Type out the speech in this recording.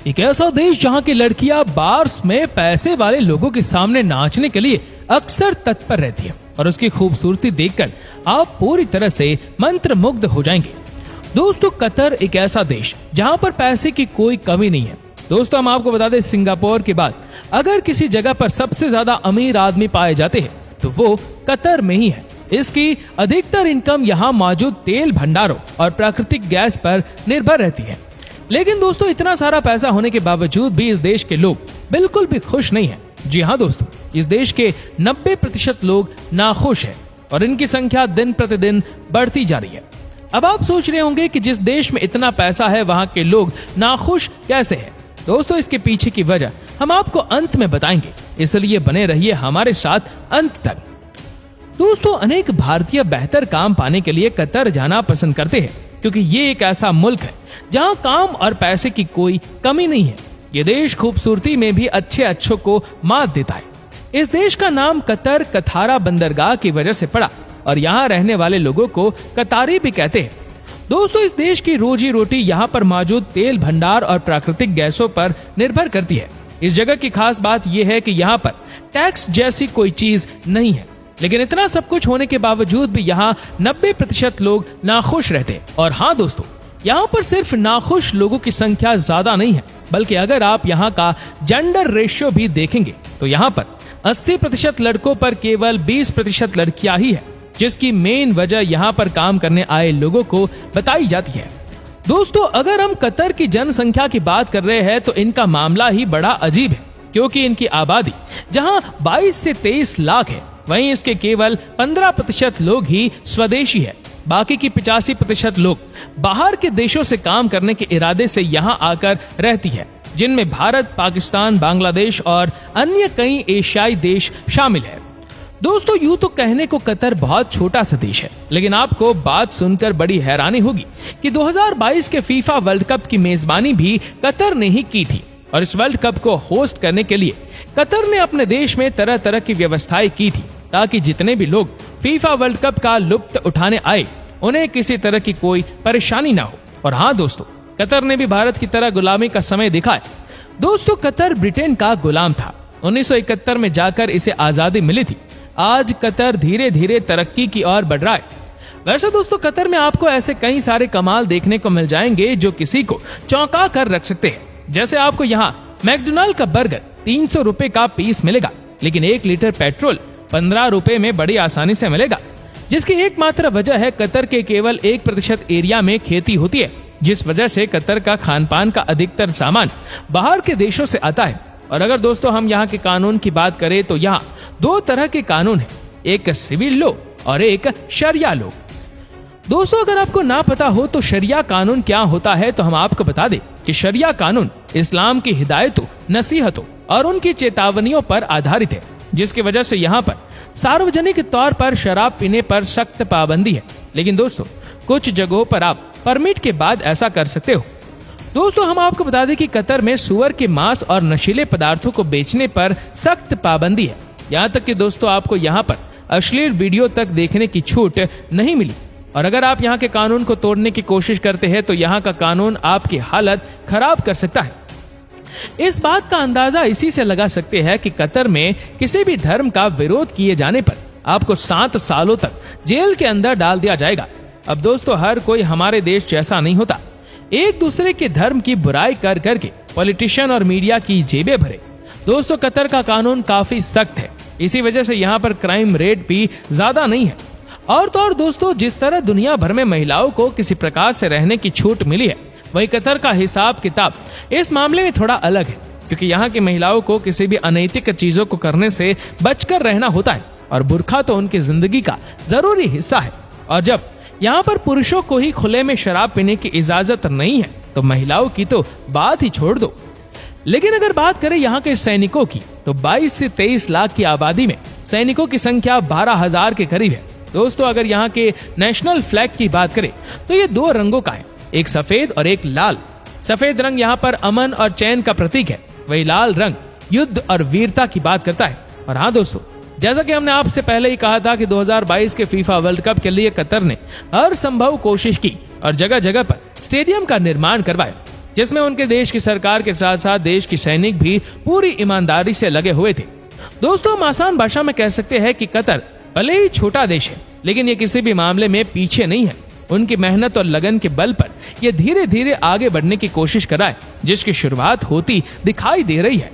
एक ऐसा देश जहां की लड़कियां बार्स में पैसे वाले लोगों के सामने नाचने के लिए अक्सर तत्पर रहती है और उसकी खूबसूरती देखकर आप पूरी तरह से मंत्रमुग्ध हो जाएंगे। दोस्तों, कतर एक ऐसा देश जहां पर पैसे की कोई कमी नहीं है। दोस्तों, हम आपको बता दें, सिंगापुर के बाद अगर किसी जगह पर सबसे ज्यादा अमीर आदमी पाए जाते हैं तो वो कतर में ही है। इसकी अधिकतर इनकम यहाँ मौजूद तेल भंडारों और प्राकृतिक गैस पर निर्भर रहती है। लेकिन दोस्तों, इतना सारा पैसा होने के बावजूद भी इस देश के लोग बिल्कुल भी खुश नहीं है। जी हाँ दोस्तों, इस देश के 90% लोग नाखुश हैं और इनकी संख्या दिन प्रतिदिन बढ़ती जा रही है। अब आप सोच रहे होंगे कि जिस देश में इतना पैसा है वहां के लोग नाखुश कैसे हैं? दोस्तों, इसके पीछे की वजह हम आपको अंत में बताएंगे, इसलिए बने रहिए हमारे साथ अंत तक। दोस्तों, अनेक भारतीय बेहतर काम पाने के लिए कतर जाना पसंद करते हैं क्योंकि ये एक ऐसा मुल्क है जहां काम और पैसे की कोई कमी नहीं है। ये देश खूबसूरती में भी अच्छों को मात देता है। इस देश का नाम कतर कथारा बंदरगाह की वजह से पड़ा और यहाँ रहने वाले लोगों को कतारी भी कहते हैं। दोस्तों, इस देश की रोजी रोटी यहाँ पर मौजूद तेल भंडार और प्राकृतिक गैसों पर निर्भर करती है। इस जगह की खास बात यह है कि यहाँ पर टैक्स जैसी कोई चीज नहीं है। लेकिन इतना सब कुछ होने के बावजूद भी यहाँ 90% लोग नाखुश रहते हैं। और हाँ दोस्तों, यहाँ पर सिर्फ नाखुश लोगों की संख्या ज्यादा नहीं है, बल्कि अगर आप यहाँ का जेंडर रेशियो भी देखेंगे तो यहाँ पर 80% लड़कों पर केवल 20% लड़कियां ही है, जिसकी मेन वजह यहाँ पर काम करने आए लोगों को बताई जाती है। दोस्तों, अगर हम कतर की जनसंख्या की बात कर रहे हैं तो इनका मामला ही बड़ा अजीब है, क्योंकि इनकी आबादी जहां 22 से 23 लाख है, वहीं इसके केवल 15% लोग ही स्वदेशी है। बाकी की 85% लोग बाहर के देशों से काम करने के इरादे से यहाँ आकर रहती है, जिनमें भारत, पाकिस्तान, बांग्लादेश और अन्य कई एशियाई देश शामिल है। दोस्तों, यूं तो कहने को कतर बहुत छोटा सा देश है, लेकिन आपको बात सुनकर बड़ी हैरानी होगी कि 2022 के फीफा वर्ल्ड कप की मेजबानी भी कतर ने ही की थी। और इस वर्ल्ड कप को होस्ट करने के लिए कतर ने अपने देश में तरह तरह की व्यवस्थाएं की थी, ताकि जितने भी लोग फीफा वर्ल्ड कप का लुत्फ उठाने आए उन्हें किसी तरह की कोई परेशानी ना हो। और हाँ दोस्तों, कतर ने भी भारत की तरह गुलामी का समय देखा है। दोस्तों, कतर ब्रिटेन का गुलाम था। 1971 में जाकर इसे आजादी मिली थी। आज कतर धीरे धीरे तरक्की की ओर बढ़ रहा है। वैसे दोस्तों, कतर में आपको ऐसे कई सारे कमाल देखने को मिल जाएंगे जो किसी को चौंका कर रख सकते हैं। जैसे आपको यहाँ मैकडोनाल्ड का बर्गर 300 रुपए का पीस मिलेगा, लेकिन 1 लीटर पेट्रोल 15 रुपए में बड़ी आसानी से मिलेगा, जिसकी एकमात्र वजह है कतर के केवल 1% एरिया में खेती होती है, जिस वजह से कतर का खान पान का अधिकतर सामान बाहर के देशों से आता है। और अगर दोस्तों हम यहाँ के कानून की बात करें तो यहाँ 2 तरह के कानून हैं, एक सिविल लॉ और एक शरिया लॉ। दोस्तों, अगर आपको ना पता हो तो शरिया कानून क्या होता है तो हम आपको बता दें कि शरिया कानून इस्लाम की हिदायतों, नसीहतों और उनकी चेतावनियों पर आधारित है, जिसकी वजह से यहाँ पर सार्वजनिक तौर पर शराब पीने पर सख्त पाबंदी है। लेकिन दोस्तों, कुछ जगहों पर आप परमिट के बाद ऐसा कर सकते हो। दोस्तों, हम आपको बता दें कि कतर में सुअर के मांस और नशीले पदार्थों को बेचने पर सख्त पाबंदी है। यहाँ तक कि दोस्तों, आपको यहाँ पर अश्लील वीडियो तक देखने की छूट नहीं मिली। और अगर आप यहाँ के कानून को तोड़ने की कोशिश करते हैं तो यहाँ का कानून आपकी हालत खराब कर सकता है। इस बात का अंदाजा इसी से लगा सकते हैं कि कतर में किसी भी धर्म का विरोध किए जाने पर आपको 7 सालों तक जेल के अंदर डाल दिया जाएगा। अब दोस्तों, हर कोई हमारे देश जैसा नहीं होता। एक दूसरे के धर्म की बुराई कर करके पॉलिटिशियन और मीडिया की जेबें भरे। दोस्तों, कतर का कानून काफी सख्त है, इसी वजह से यहाँ पर क्राइम रेट भी ज्यादा नहीं है। और तो और दोस्तों, जिस तरह दुनिया भर में महिलाओं को किसी प्रकार से रहने की छूट मिली है, वहीं कतर का हिसाब किताब इस मामले में थोड़ा अलग है, क्योंकि यहाँ की महिलाओं को किसी भी अनैतिक चीजों को करने से बचकर रहना होता है और बुर्का तो उनकी जिंदगी का जरूरी हिस्सा है। और जब यहाँ पर पुरुषों को ही खुले में शराब पीने की इजाजत नहीं है तो महिलाओं की तो बात ही छोड़ दो। लेकिन अगर बात करें यहाँ के सैनिकों की तो 22 से 23 लाख की आबादी में सैनिकों की संख्या 12,000 के करीब है। दोस्तों, अगर यहाँ के नेशनल फ्लैग की बात करें तो ये 2 रंगों का है, एक सफेद और एक लाल। सफेद रंग यहाँ पर अमन और चैन का प्रतीक है, वही लाल रंग युद्ध और वीरता की बात करता है। और हाँ दोस्तों, जैसा कि हमने आपसे पहले ही कहा था कि 2022 के फीफा वर्ल्ड कप के लिए कतर ने हर संभव कोशिश की और जगह जगह पर स्टेडियम का निर्माण करवाया, जिसमें उनके देश की सरकार के साथ साथ देश की सैनिक भी पूरी ईमानदारी से लगे हुए थे। दोस्तों, हम आसान भाषा में कह सकते हैं कि कतर भले ही छोटा देश है, लेकिन ये किसी भी मामले में पीछे नहीं है। उनकी मेहनत और लगन के बल पर ये धीरे धीरे आगे बढ़ने की कोशिश कर रहा है, जिसकी शुरुआत होती दिखाई दे रही है।